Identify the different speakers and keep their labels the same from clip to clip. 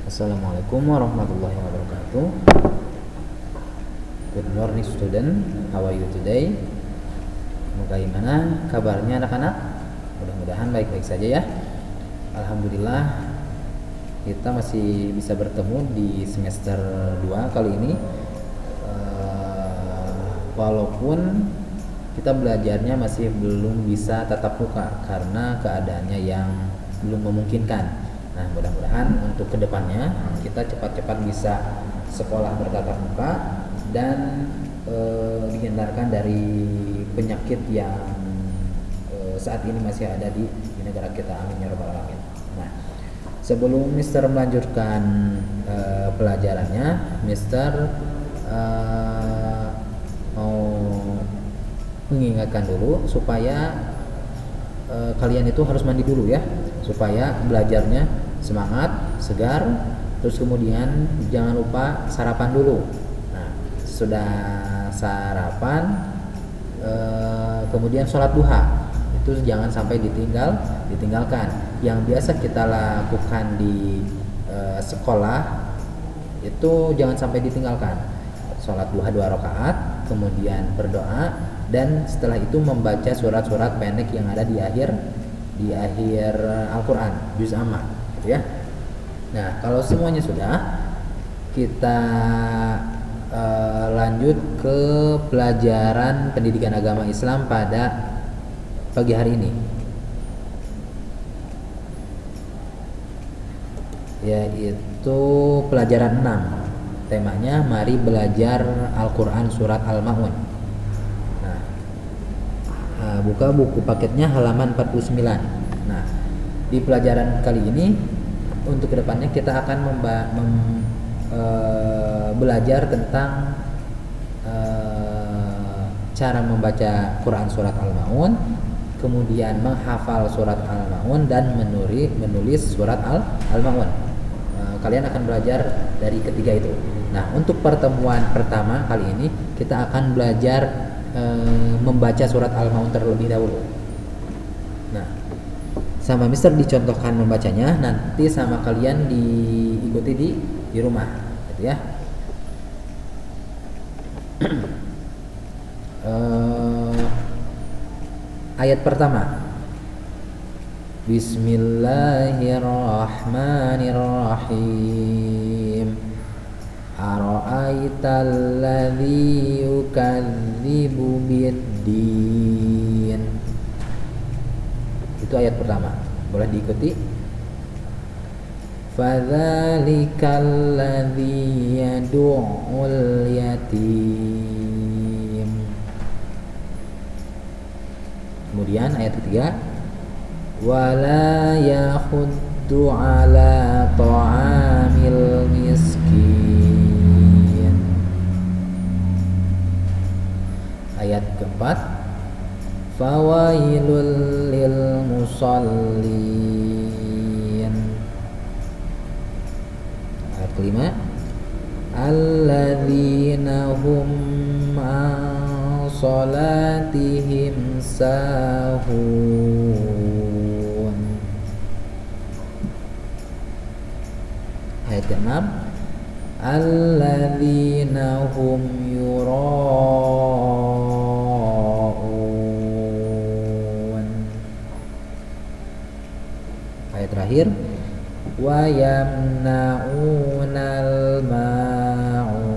Speaker 1: Assalamualaikum warahmatullahi wabarakatuh. Good morning student, how are you today? Bagaimana kabarnya anak-anak? Mudah-mudahan baik-baik saja ya. Alhamdulillah kita masih bisa bertemu di semester 2 kali ini. Walaupun kita belajarnya masih belum bisa tatap muka karena keadaannya yang belum memungkinkan. Nah, mudah-mudahan untuk kedepannya kita cepat-cepat bisa sekolah bertatap muka dan dihindarkan dari penyakit yang saat ini masih ada di negara kita. Amin ya rabbal alamin. Nah, sebelum Mister melanjutkan pelajarannya, Mister mau mengingatkan dulu supaya kalian itu harus mandi dulu ya, supaya belajarnya semangat, segar. Terus kemudian jangan lupa sarapan dulu. Nah, sudah sarapan kemudian sholat duha itu jangan sampai ditinggalkan. Yang biasa kita lakukan di sekolah itu jangan sampai ditinggalkan. Sholat duha 2 rakaat, kemudian berdoa, dan setelah itu membaca surat-surat pendek yang ada di akhir Al-Quran, juz amma gitu ya. Nah, kalau semuanya sudah, kita lanjut ke pelajaran pendidikan agama Islam pada pagi hari ini, yaitu pelajaran 6. Temanya mari belajar Al-Quran surat Al-Ma'un. Nah, buka buku paketnya halaman 49. Nah, di pelajaran kali ini untuk kedepannya kita akan belajar tentang cara membaca Quran surat Al-Ma'un, kemudian menghafal surat Al-Ma'un, dan menulis surat Al-Ma'un. Kalian akan belajar dari ketiga itu. Nah, untuk pertemuan pertama kali ini kita akan belajar membaca surat Al-Ma'un terlebih dahulu. Nah, sama Mister dicontohkan membacanya, nanti sama kalian diikuti di rumah gitu ya. Ayat pertama, Bismillahirrahmanirrahim. Ara'aital ladzi yukadzibu biddin. Itu ayat pertama, boleh diikuti. Fadzalikal ladzi yad'ul yatim. Kemudian ayat ketiga, wala yakhuddu ala ta'amil miskin. Ayat keempat, fawailul lil musallin. Ayat kelima, alladzina hum an salatihim sahun. Ayat keenam, alladzina hum yura'un. Ayat terakhir, wa yamna'unal ma'un.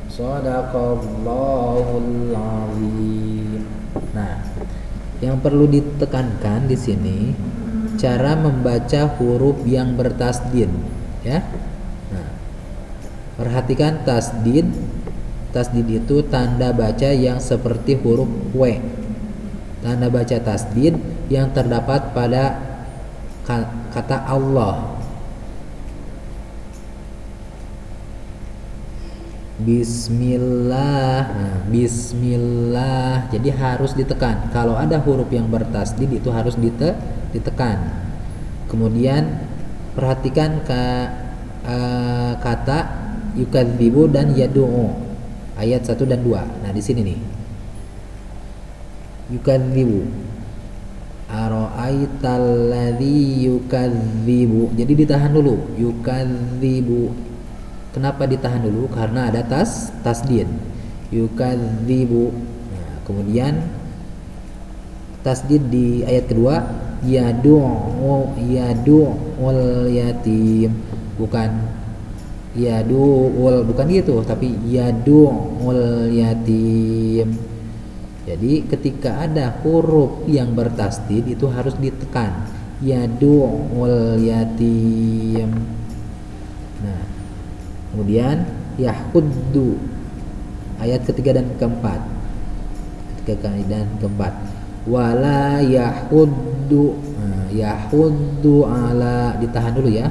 Speaker 1: Shadaqallahul azim. Nah, yang perlu ditekankan di sini cara membaca huruf yang bertasdid ya. Nah, perhatikan tasdid. Tasdid itu tanda baca yang seperti huruf W. Tanda baca tasdid yang terdapat pada kata Allah. Bismillah. Nah, bismillah. Jadi harus ditekan. Kalau ada huruf yang bertasdid itu harus ditekan. Kemudian perhatikan kata yukadzibu dan yad'u. Ayat 1 dan 2. Nah, di sini nih. Yukadzibu. Ara'aital ladzi yukadzibu. Jadi ditahan dulu. Yukadzibu. Kenapa ditahan dulu? Karena ada tasdid. Yukadzibu. Nah, kemudian tasdid di ayat kedua, yadu'ul yatim. Bukan yadu'ul, bukan gitu, tapi yadu'ul yatim. Jadi ketika ada huruf yang bertasdid itu harus ditekan. Yadu'ul yatim. Nah, kemudian yahuddu ayat ketiga dan keempat. Ketiga dan keempat. Wala yahuddu. Nah, yahuddu ala, ditahan dulu ya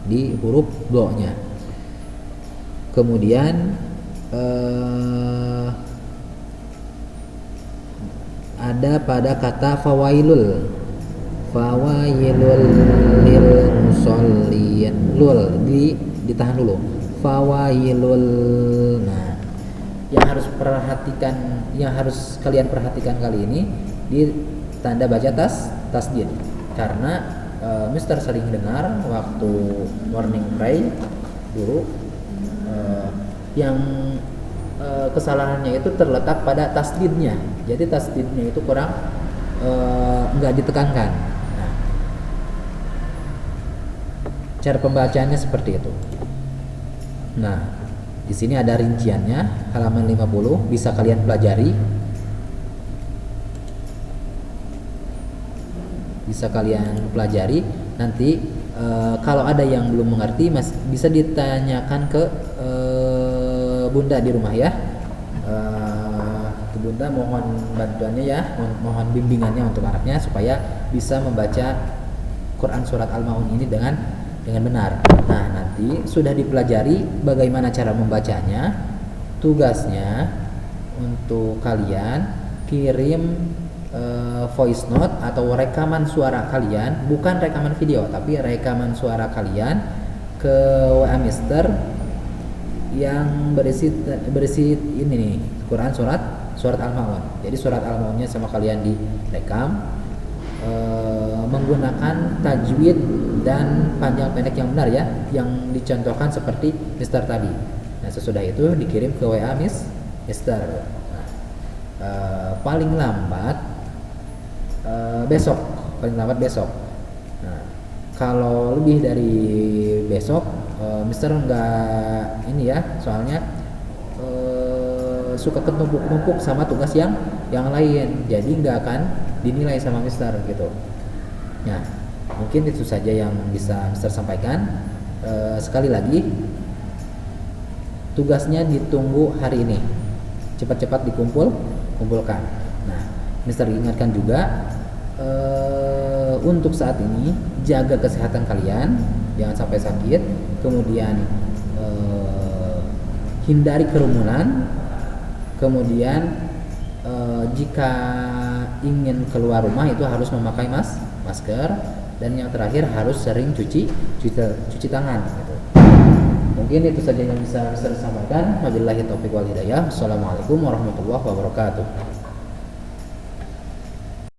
Speaker 1: di huruf do-nya. Kemudian ada pada kata fawailul lil musallin. Lul ditahan dulu. Fawailul. Nah, yang harus kalian perhatikan kali ini di tanda baca tasdid, karena Mister sering dengar waktu morning pray dulu yang kesalahannya itu terletak pada tasdidnya. Jadi tasdidnya itu kurang nggak ditekankan. Nah, cara pembacaannya seperti itu. Nah, di sini ada rinciannya, halaman 50, bisa kalian pelajari. Nanti kalau ada yang belum mengerti bisa ditanyakan ke Bunda di rumah ya. Bunda mohon bantuannya ya, mohon bimbingannya untuk anaknya supaya bisa membaca Quran surat Al-Maun ini dengan benar. Nah, nanti sudah dipelajari bagaimana cara membacanya. Tugasnya untuk kalian kirim voice note atau rekaman suara kalian, bukan rekaman video tapi rekaman suara kalian ke WA Mister yang berisi ini nih, Quran surat Al-Maun. Jadi surat Al-Maunnya sama kalian direkam menggunakan tajwid dan panjang pendek yang benar ya, yang dicontohkan seperti Mister tadi. Nah, sesudah itu dikirim ke WA Mister. Nah, paling lambat besok. Nah, kalau lebih dari besok, Mister nggak ini ya, soalnya suka ketumpuk-tumpuk sama tugas yang lain, jadi nggak akan dinilai sama Mister gitu. Nah, mungkin itu saja yang bisa Mister sampaikan. Sekali lagi, tugasnya ditunggu hari ini, cepat-cepat kumpulkan. Nah, Mister ingatkan juga untuk saat ini jaga kesehatan kalian, jangan sampai sakit. Kemudian hindari kerumunan. Kemudian jika ingin keluar rumah itu harus memakai masker, dan yang terakhir harus sering cuci tangan gitu. Mungkin itu saja yang bisa saya sampaikan. Wabillahi taufiq wal hidayah. Assalamualaikum warahmatullahi wabarakatuh.